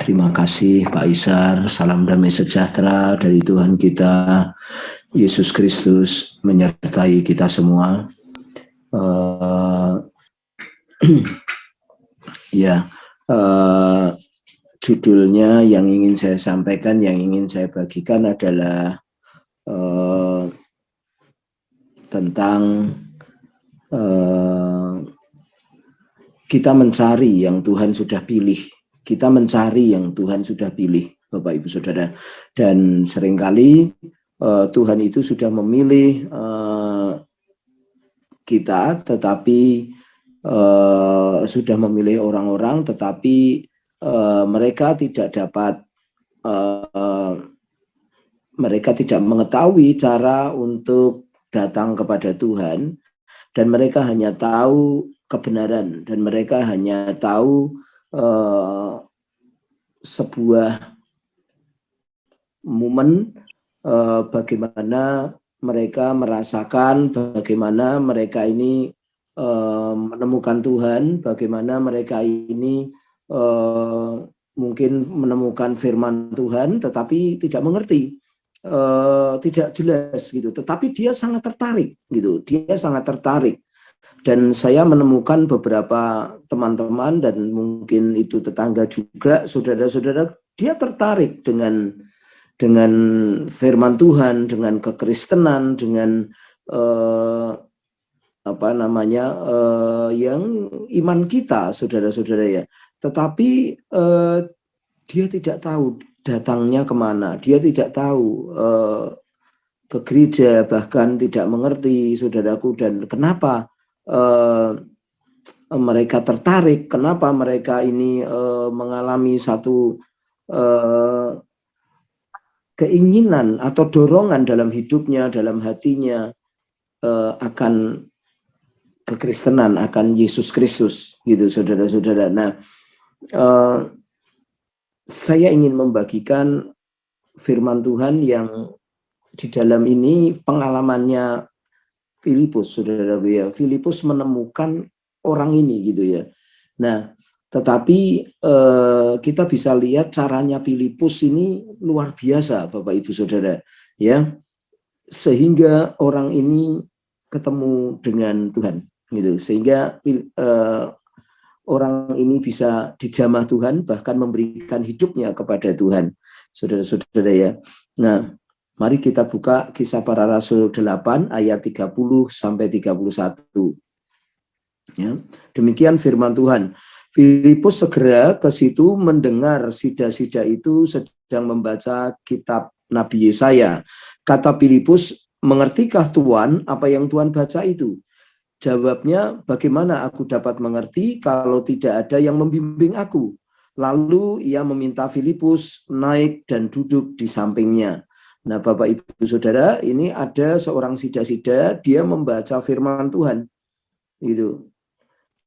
Terima kasih Pak Isar, salam damai sejahtera dari Tuhan kita, Yesus Kristus menyertai kita semua. Judulnya yang ingin saya sampaikan, yang ingin saya bagikan adalah tentang kita mencari yang Tuhan sudah pilih. Kita mencari yang Tuhan sudah pilih, Bapak Ibu Saudara. Dan seringkali Tuhan itu sudah memilih kita, tetapi sudah memilih orang-orang, tetapi mereka tidak dapat, mereka tidak mengetahui cara untuk datang kepada Tuhan, dan mereka hanya tahu kebenaran, dan mereka hanya tahu sebuah momen bagaimana mereka merasakan, bagaimana mereka ini menemukan Tuhan, bagaimana mereka ini mungkin menemukan firman Tuhan, tetapi tidak mengerti, tidak jelas gitu. Tetapi dia sangat tertarik gitu, dia sangat tertarik. Dan saya menemukan beberapa teman-teman dan mungkin itu tetangga juga, saudara-saudara, dia tertarik dengan firman Tuhan, dengan kekristenan, dengan yang iman kita, saudara-saudara ya. Tetapi dia tidak tahu datangnya kemana, dia tidak tahu ke gereja, bahkan tidak mengerti, saudaraku, dan kenapa mereka tertarik, kenapa mereka ini mengalami satu keinginan atau dorongan dalam hidupnya, dalam hatinya akan kekristenan, akan Yesus Kristus, gitu, saudara-saudara. Nah, saya ingin membagikan firman Tuhan yang di dalam ini pengalamannya Filipus, saudara ya. Filipus menemukan orang ini gitu ya. Nah, tetapi kita bisa lihat caranya Filipus ini luar biasa, Bapak Ibu Saudara, ya. Sehingga orang ini ketemu dengan Tuhan gitu. Sehingga orang ini bisa dijamah Tuhan, bahkan memberikan hidupnya kepada Tuhan, saudara-saudara ya. Nah, mari kita buka Kisah Para Rasul 8 ayat 30 sampai 31. Ya, demikian firman Tuhan. Filipus segera ke situ mendengar sida-sida itu sedang membaca kitab Nabi Yesaya. Kata Filipus, "Mengertikah Tuhan apa yang Tuhan baca itu?" Jawabnya, "Bagaimana aku dapat mengerti kalau tidak ada yang membimbing aku?" Lalu ia meminta Filipus naik dan duduk di sampingnya. Nah, Bapak Ibu Saudara, ini ada seorang sida-sida, dia membaca firman Tuhan. Gitu.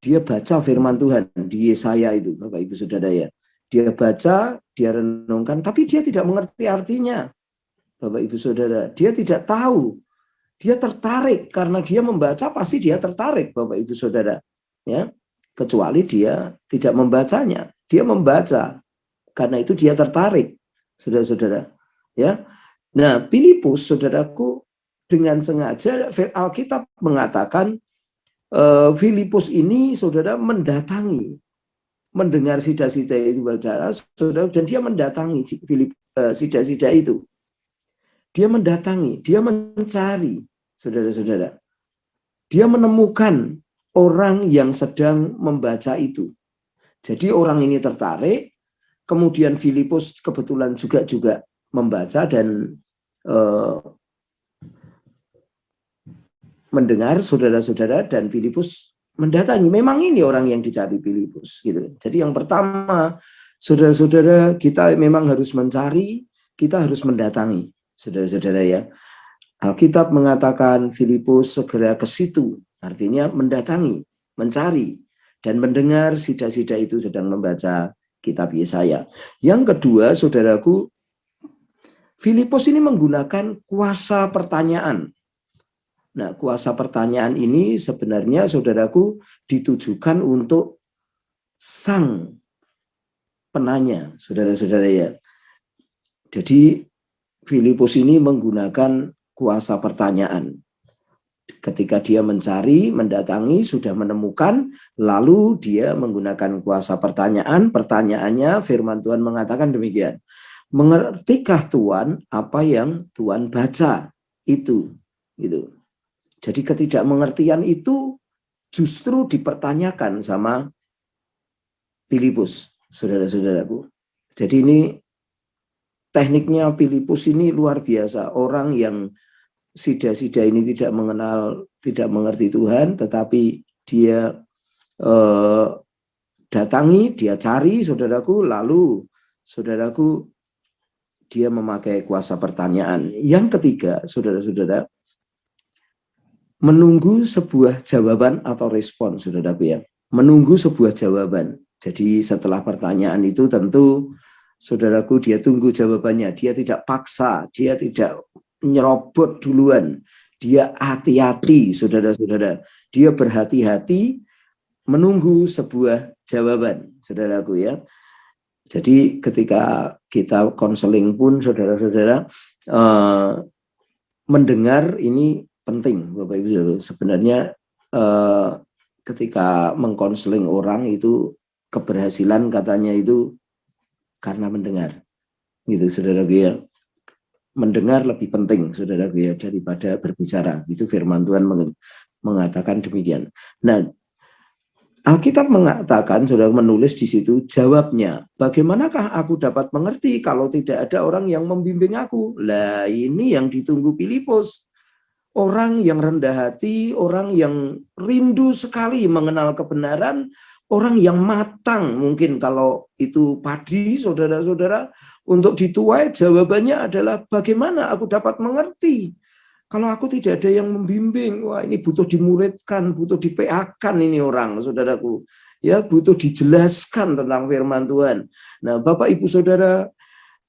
Dia baca firman Tuhan di Yesaya itu, Bapak Ibu Saudara ya. Dia baca, dia renungkan, tapi dia tidak mengerti artinya. Bapak Ibu Saudara, dia tidak tahu. Dia tertarik karena dia membaca, pasti dia tertarik, Bapak Ibu Saudara. Ya. Kecuali dia tidak membacanya. Dia membaca. Karena itu dia tertarik, saudara-saudara. Ya. Nah, Filipus, saudaraku, dengan sengaja Alkitab mengatakan Filipus ini, saudara, mendatangi, mendengar sida-sida itu baca, saudara, dan dia mendatangi sida-sida itu. Dia mendatangi, dia mencari, saudara-saudara. Dia menemukan orang yang sedang membaca itu. Jadi orang ini tertarik, kemudian Filipus kebetulan juga membaca dan mendengar, saudara-saudara, dan Filipus mendatangi. Memang ini orang yang dicari Filipus gitu. Jadi yang pertama, saudara-saudara, kita memang harus mencari, kita harus mendatangi, saudara-saudara ya. Alkitab mengatakan Filipus segera ke situ, artinya mendatangi, mencari, dan mendengar sida-sida itu sedang membaca kitab Yesaya. Yang kedua, saudaraku, Filipus ini menggunakan kuasa pertanyaan. Nah, kuasa pertanyaan ini sebenarnya, saudaraku, ditujukan untuk sang penanya, saudara-saudara ya. Jadi Filipus ini menggunakan kuasa pertanyaan. Ketika dia mencari, mendatangi, sudah menemukan, lalu dia menggunakan kuasa pertanyaan. Pertanyaannya, firman Tuhan mengatakan demikian. Mengertikah Tuhan apa yang Tuhan baca? Itu. Gitu. Jadi ketidakmengertian itu justru dipertanyakan sama Filipus, saudara-saudaraku. Jadi ini tekniknya Filipus ini luar biasa. Orang yang sida-sida ini tidak mengenal, tidak mengerti Tuhan, tetapi dia datangi, dia cari, saudaraku, lalu saudaraku dia memakai kuasa pertanyaan. Yang ketiga, saudara-saudara, menunggu sebuah jawaban atau respon, saudaraku ya. Menunggu sebuah jawaban. Jadi setelah pertanyaan itu tentu saudaraku dia tunggu jawabannya. Dia tidak paksa, dia tidak nyerobot duluan. Dia hati-hati, saudara-saudara. Dia berhati-hati menunggu sebuah jawaban, saudaraku ya. Jadi ketika kita konseling pun saudara-saudara mendengar ini penting, Bapak Ibu. Sebenarnya ketika mengkonseling orang itu keberhasilan katanya itu karena mendengar, gitu, saudaraku ya. Mendengar lebih penting, saudaraku ya, daripada berbicara. Itu firman Tuhan mengatakan demikian. Nah, Alkitab mengatakan, saudara menulis di situ jawabnya, bagaimanakah aku dapat mengerti kalau tidak ada orang yang membimbing aku? Lah ini yang ditunggu Filipus. Orang yang rendah hati, orang yang rindu sekali mengenal kebenaran, orang yang matang. Mungkin kalau itu padi, saudara-saudara, untuk dituai jawabannya adalah bagaimana aku dapat mengerti. Kalau aku tidak ada yang membimbing, wah ini butuh dimuridkan, butuh di-PA-kan ini orang, saudaraku. Ya, butuh dijelaskan tentang firman Tuhan. Nah, Bapak Ibu Saudara,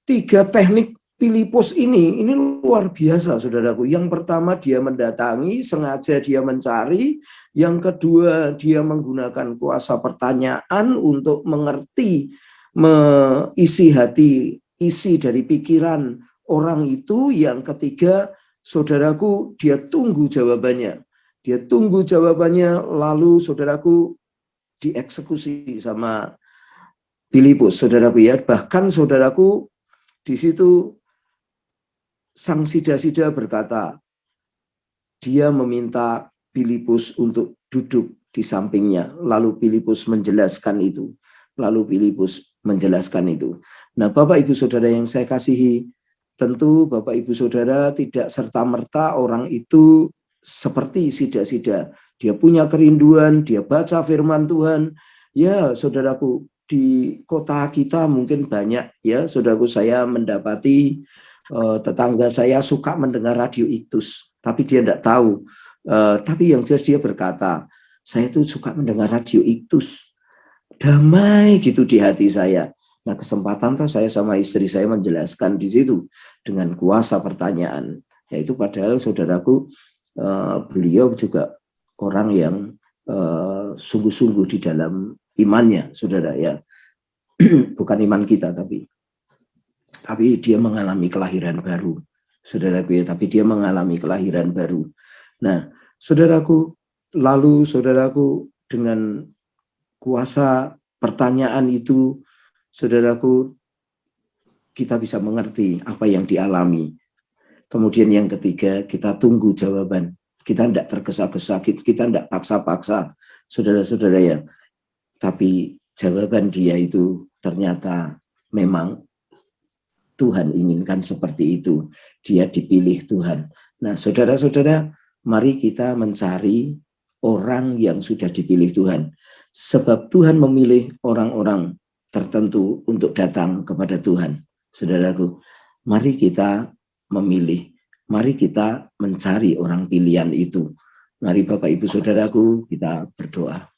3 teknik Filipus ini luar biasa, saudaraku. Yang pertama dia mendatangi, sengaja dia mencari. Yang kedua dia menggunakan kuasa pertanyaan untuk mengerti, mengisi hati, isi dari pikiran orang itu. Yang ketiga, saudaraku, dia tunggu jawabannya. Dia tunggu jawabannya, lalu saudaraku dieksekusi sama Filipus, saudaraku ya. Bahkan saudaraku di situ sang sida-sida berkata, dia meminta Filipus untuk duduk di sampingnya. Lalu Filipus menjelaskan itu. Nah, Bapak Ibu Saudara yang saya kasihi, tentu Bapak Ibu Saudara tidak serta-merta orang itu seperti sida-sida. Dia punya kerinduan, dia baca firman Tuhan. Ya, saudaraku, di kota kita mungkin banyak ya, saudaraku, saya mendapati tetangga saya suka mendengar radio Iktus, tapi dia tidak tahu. Tapi yang jelas dia berkata, saya tuh suka mendengar radio Iktus. Damai gitu di hati saya. Nah, kesempatan tuh saya sama istri saya menjelaskan di situ dengan kuasa pertanyaan. Yaitu padahal saudaraku, beliau juga orang yang sungguh-sungguh di dalam imannya, saudara ya. Bukan iman kita, tapi dia mengalami kelahiran baru, saudaraku ya. Tapi dia mengalami kelahiran baru. Nah, saudaraku, lalu saudaraku dengan kuasa pertanyaan itu, saudaraku, kita bisa mengerti apa yang dialami. Kemudian yang ketiga, kita tunggu jawaban. Kita tidak tergesa-gesa, kita tidak paksa-paksa, saudara-saudara ya. Tapi jawaban dia itu ternyata memang Tuhan inginkan seperti itu. Dia dipilih Tuhan. Nah, saudara-saudara, mari kita mencari orang yang sudah dipilih Tuhan. Sebab Tuhan memilih orang-orang tertentu untuk datang kepada Tuhan. Saudaraku, mari kita memilih. Mari kita mencari orang pilihan itu. Mari Bapak Ibu Saudaraku, kita berdoa.